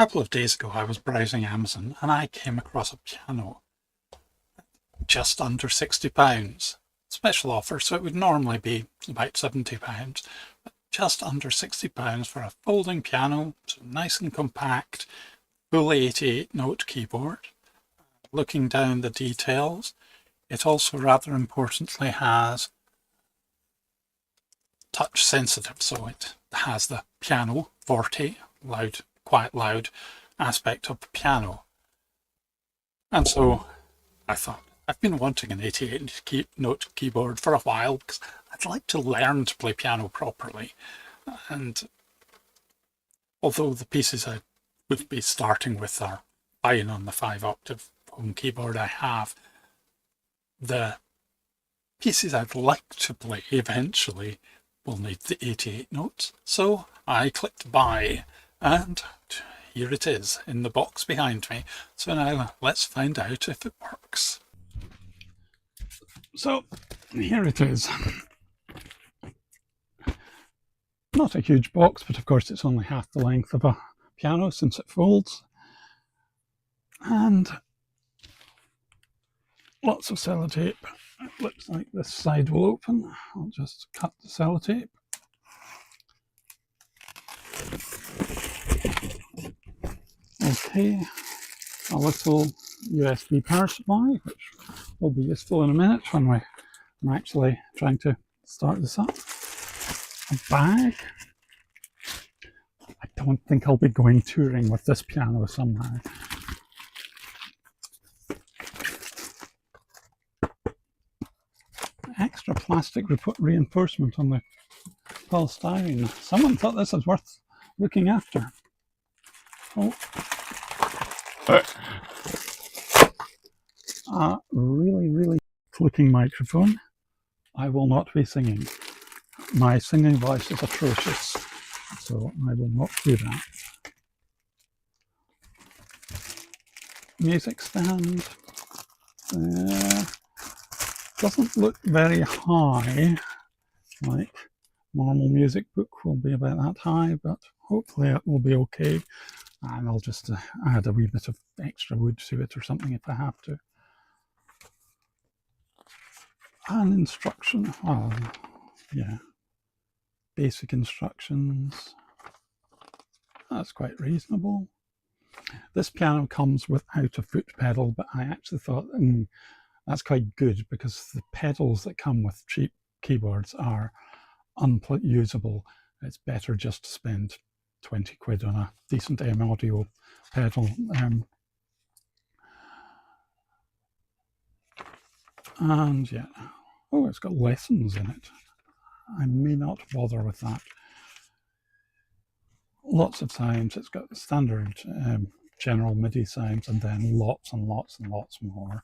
couple of days ago I was browsing Amazon and I came across a piano just under £60. Special offer, so it would normally be about £70, but just under £60 for a folding piano, so nice and compact, full 88-note keyboard. Looking down the details, it also rather importantly has touch sensitive, so it has the piano forte, loud, quite loud aspect of the piano. And so I thought, I've been wanting an 88-note keyboard for a while because I'd like to learn to play piano properly. And although the pieces I would be starting with are fine on the 5-octave home keyboard I have, the pieces I'd like to play eventually will need the 88 notes. So I clicked buy, and here it is in the box behind me. So now let's find out if it works. So here it is. Not a huge box, but of course it's only half the length of a piano since it folds. And lots of sellotape. It looks like this side will open. I'll just cut the sellotape. Okay, a little USB power supply, which will be useful in a minute when I'm actually trying to start this up. A bag. I don't think I'll be going touring with this piano somehow. Extra plastic reinforcement on the polystyrene. Someone thought this was worth looking after. Oh. A really looking microphone. I will not be singing. My singing voice is atrocious, so I will not do that. Music stand. Doesn't look very high, like normal music book will be about that high, but hopefully it will be okay. And I'll just add a wee bit of extra wood to it or something if I have to. An instruction, oh yeah, basic instructions. That's quite reasonable. This piano comes without a foot pedal, but I actually thought that's quite good because the pedals that come with cheap keyboards are unusable. It's better just to spend 20 quid on a decent M-Audio pedal. And yeah, oh, it's got lessons in it. I may not bother with that. Lots of times it's got standard general MIDI sounds and then lots and lots and lots more.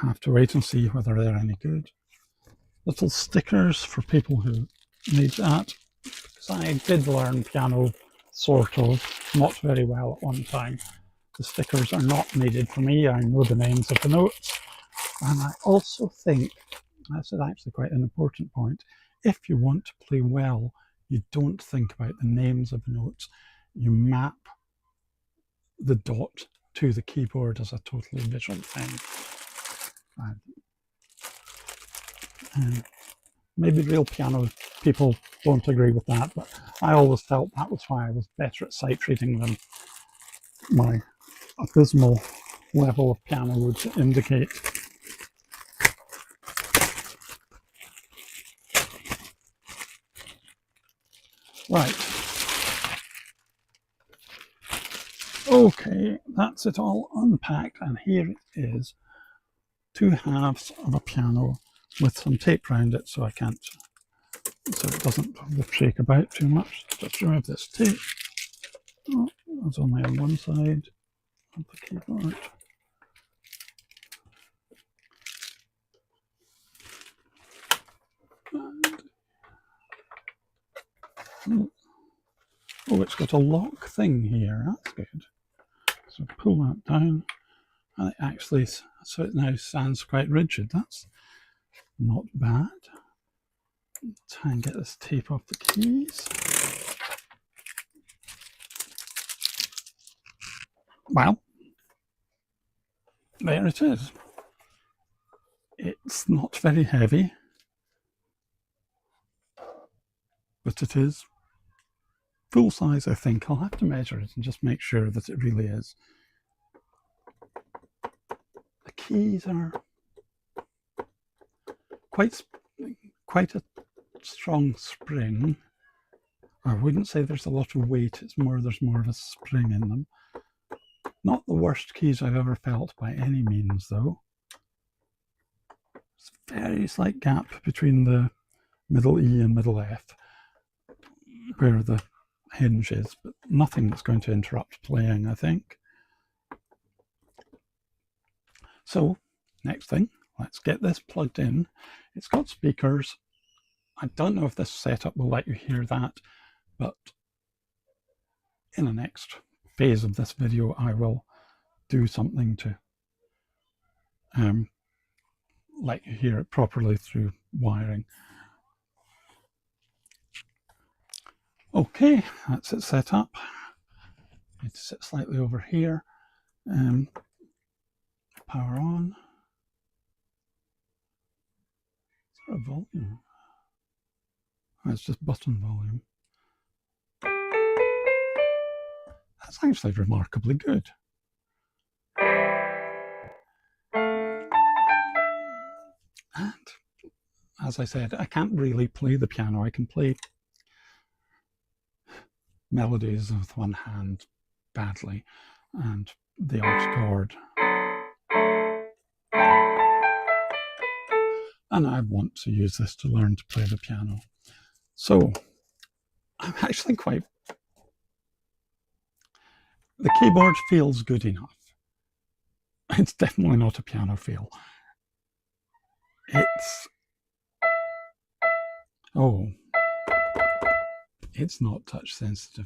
I have to wait and see whether they're any good. Little stickers for people who need that. Because I did learn piano, sort of, not very well at one time. The stickers are not needed for me. I know the names of the notes. And I also think, that's actually quite an important point, if you want to play well, you don't think about the names of the notes. You map the dot to the keyboard as a totally visual thing. Maybe real piano people don't agree with that, but I always felt that was why I was better at sight reading than my abysmal level of piano would indicate. Right. Okay, that's it all unpacked, and here it is. 2 halves of a piano with some tape around it so it doesn't shake about too much. Just remove this tape. Oh, it's only on one side of the keyboard. And, oh, it's got a lock thing here. That's good. So pull that down, and it actually, so it now stands quite rigid. That's not bad. Try and get this tape off the keys. well, there it is. It's not very heavy, but it is full size, I think. I'll have to measure it and just make sure that it really is. The keys are quite a strong spring. I wouldn't say there's a lot of weight, there's more of a spring in them. Not the worst keys I've ever felt by any means, though. There's a very slight gap between the middle E and middle F where the hinge is, but nothing that's going to interrupt playing, I think. So, next thing, let's get this plugged in. It's got speakers. I don't know if this setup will let you hear that, but in the next phase of this video, I will do something to let you hear it properly through wiring. Okay, that's it set up. Need to sit slightly over here. Power on. Is there a volume? Oh, it's just button volume. That's actually remarkably good. And as I said, I can't really play the piano. I can play melodies with one hand badly and the odd chord. And I want to use this to learn to play the piano. So I'm actually quite... The keyboard feels good enough. It's definitely not a piano feel. It's not touch sensitive.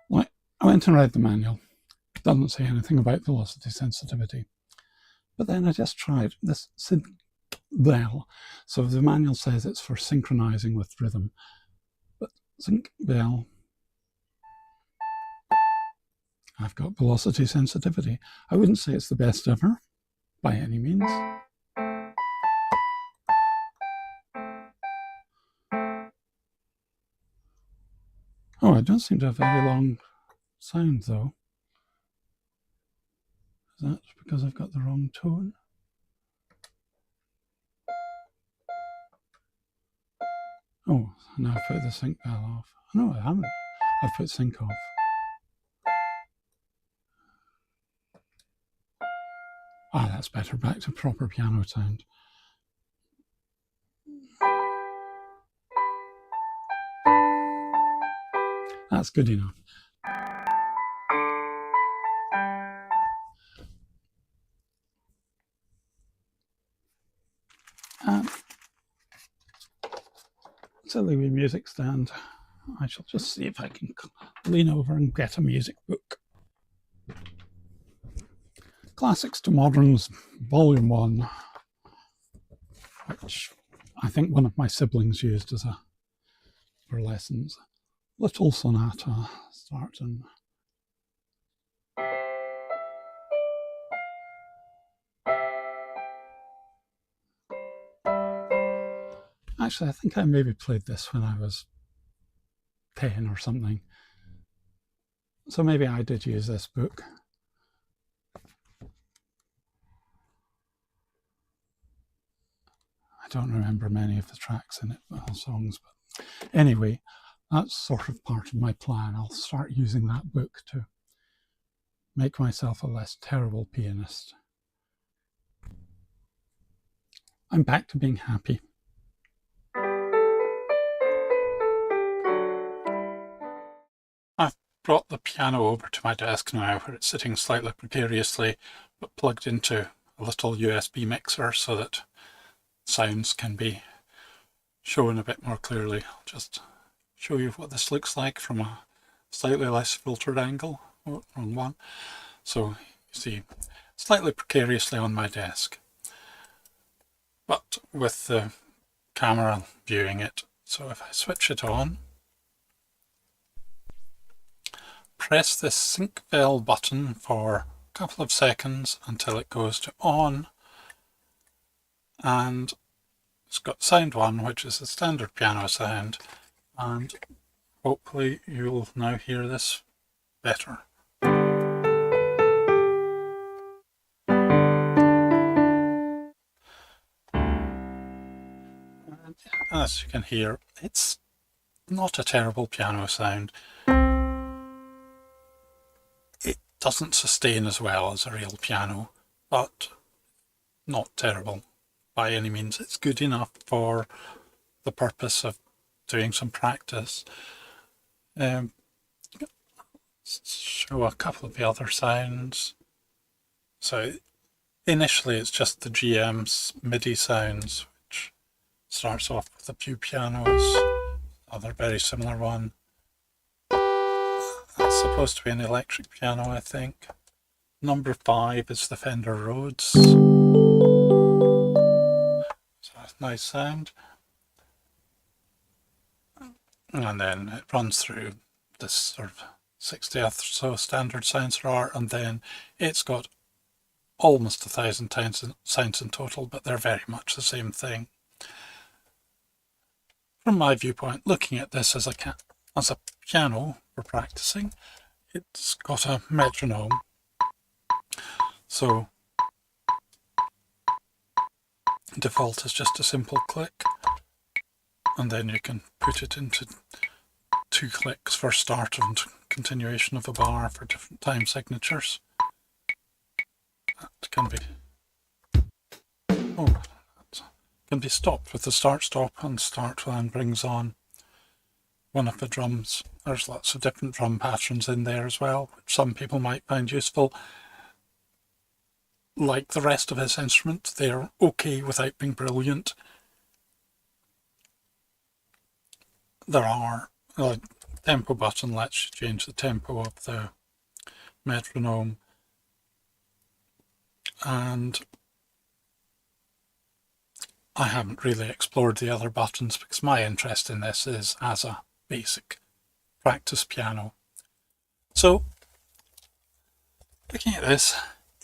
Well, I went and read the manual. It doesn't say anything about velocity sensitivity. But then I just tried this synth bell. So the manual says it's for synchronizing with rhythm. But sync bell, I've got velocity sensitivity. I wouldn't say it's the best ever, by any means. Oh, I don't seem to have very long sound, though. Is that because I've got the wrong tone? Oh, now I've put the sync bell off. No, I haven't. I've put sync off. Ah, that's better. Back to proper piano sound. That's good enough. Silly wee music stand. I shall just see if I can lean over and get a music book. Classics to Moderns, Volume 1, which I think one of my siblings used for lessons. Little Sonata, starting. Actually, I think I maybe played this when I was 10 or something. So maybe I did use this book. I don't remember many of the tracks in it, songs, but anyway, that's sort of part of my plan. I'll start using that book to make myself a less terrible pianist. I'm back to being happy. I've brought the piano over to my desk now, where it's sitting slightly precariously, but plugged into a little USB mixer so that sounds can be shown a bit more clearly. I'll just show you what this looks like from a slightly less filtered angle. Oh, wrong one. So you see, slightly precariously on my desk, but with the camera viewing it. So if I switch it on, press this sync bell button for a couple of seconds until it goes to on, and it's got sound 1, which is the standard piano sound, and hopefully you'll now hear this better. And as you can hear, it's not a terrible piano sound. It doesn't sustain as well as a real piano, but not terrible by any means. It's good enough for the purpose of doing some practice. Show a couple of the other sounds. So initially it's just the GM's MIDI sounds, which starts off with a few pianos, another very similar one. That's supposed to be an electric piano, I think. Number 5 is the Fender Rhodes. So that's a nice sound. And then it runs through this sort of 60 or so standard sounds there are, and then it's got almost 1,000 sounds in total, but they're very much the same thing. From my viewpoint, looking at this as a piano for practicing, it's got a metronome. So default is just a simple click, and then you can put it into 2 clicks for start and continuation of a bar for different time signatures. That can be stopped with the start stop, and start when brings on one of the drums. There's lots of different drum patterns in there as well, which some people might find useful. Like the rest of his instrument, they're okay without being brilliant. There are a tempo button lets you change the tempo of the metronome, and I haven't really explored the other buttons because my interest in this is as a basic practice piano. So, looking at this,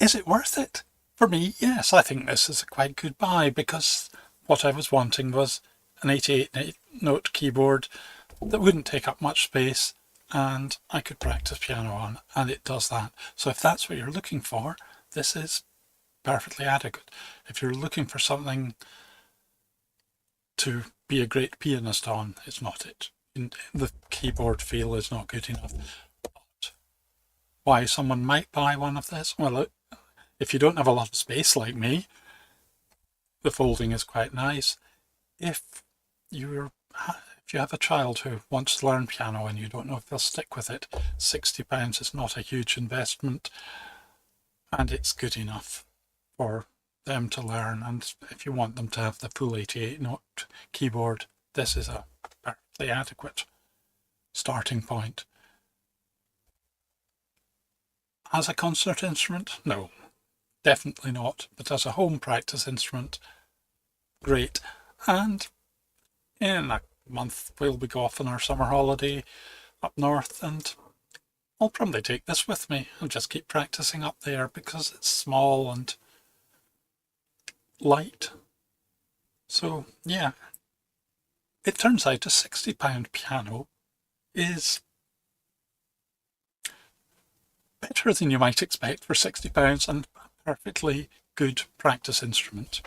is it worth it? For me, yes, I think this is a quite good buy, because what I was wanting was an 88-note keyboard that wouldn't take up much space and I could practice piano on, and it does that. So if that's what you're looking for, this is perfectly adequate. If you're looking for something to be a great pianist on, it's not it. The keyboard feel is not good enough. But why someone might buy one of this? Well, if you don't have a lot of space like me, the folding is quite nice. If you have a child who wants to learn piano and you don't know if they'll stick with it, £60 is not a huge investment, and it's good enough for them to learn. And if you want them to have the full 88-note keyboard, this is a perfectly adequate starting point. As a concert instrument, no, definitely not. But as a home practice instrument, great. And in a month we'll be off on our summer holiday up north, and I'll probably take this with me and just keep practicing up there because it's small and light. So yeah, it turns out a £60 piano is better than you might expect for £60 and a perfectly good practice instrument.